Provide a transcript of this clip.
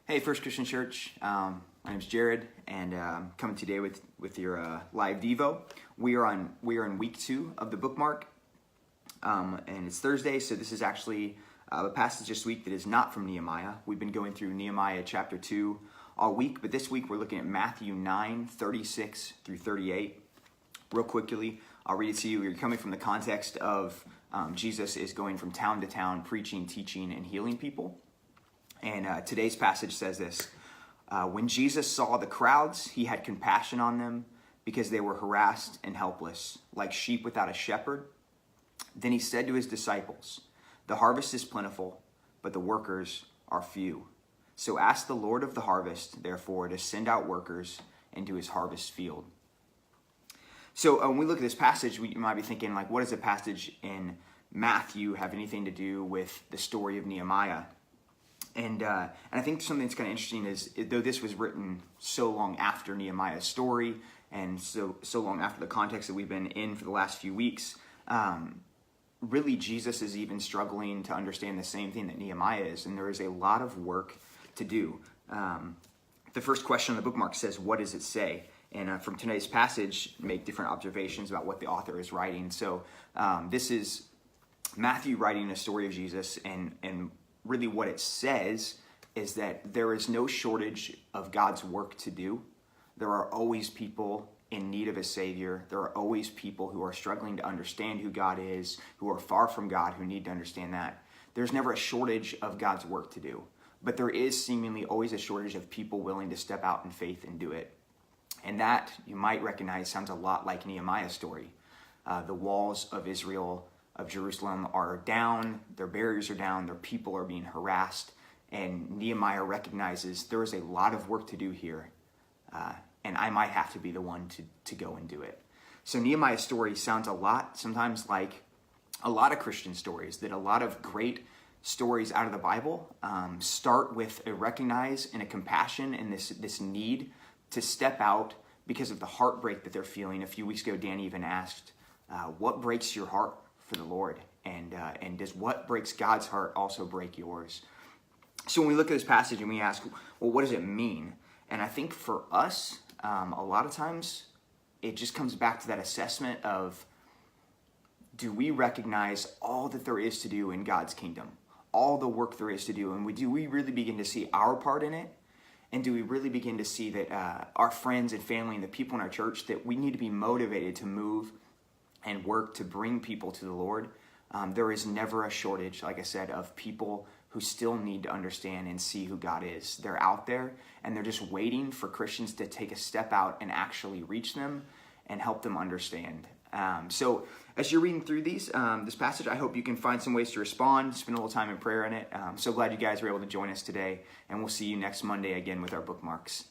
Hey, First Christian Church. My name's Jared, and I'm coming today with your live Devo. We are in week 2 of the bookmark, and it's Thursday, so this is actually a passage this week that is not from Nehemiah. We've been going through Nehemiah chapter 2 all week, but this week we're looking at Matthew 9:36 through 38. Real quickly, I'll read it to you. You're coming from the context of Jesus is going from town to town, preaching, teaching, and healing people. And today's passage says this: when Jesus saw the crowds, he had compassion on them because they were harassed and helpless, like sheep without a shepherd. Then he said to his disciples, "The harvest is plentiful, but the workers are few. So ask the Lord of the harvest, therefore, to send out workers into his harvest field." So when we look at this passage, you might be thinking, like, what does the passage in Matthew have anything to do with the story of Nehemiah? And I think something that's kind of interesting is, though this was written so long after Nehemiah's story and so long after the context that we've been in for the last few weeks, really Jesus is even struggling to understand the same thing that Nehemiah is, and there is a lot of work to do. The first question on the bookmark says, what does it say? And from today's passage, make different observations about what the author is writing. So this is Matthew writing a story of Jesus, and really what it says is that there is no shortage of God's work to do. There are always people in need of a Savior. There are always people who are struggling to understand who God is, who are far from God, who need to understand that. There's never a shortage of God's work to do, but there is seemingly always a shortage of people willing to step out in faith and do it. And that, you might recognize, sounds a lot like Nehemiah's story. The walls of Israel, of Jerusalem, are down, their barriers are down, their people are being harassed, and Nehemiah recognizes there is a lot of work to do here, and I might have to be the one to go and do it. So Nehemiah's story sounds a lot, sometimes like a lot of Christian stories, that a lot of great stories out of the Bible start with a recognize and a compassion and this need to step out because of the heartbreak that they're feeling. A few weeks ago, Dan even asked, what breaks your heart for the Lord? And does what breaks God's heart also break yours? So when we look at this passage and we ask, well, what does it mean? And I think for us, a lot of times it just comes back to that assessment of, do we recognize all that there is to do in God's kingdom? All the work there is to do, and do we really begin to see our part in it? And do we really begin to see that our friends and family and the people in our church, that we need to be motivated to move and work to bring people to the Lord? There is never a shortage, like I said, of people who still need to understand and see who God is. They're out there, and they're just waiting for Christians to take a step out and actually reach them and help them understand. So as you're reading through this passage, I hope you can find some ways to respond, spend a little time in prayer in it. So glad you guys were able to join us today, and we'll see you next Monday again with our bookmarks.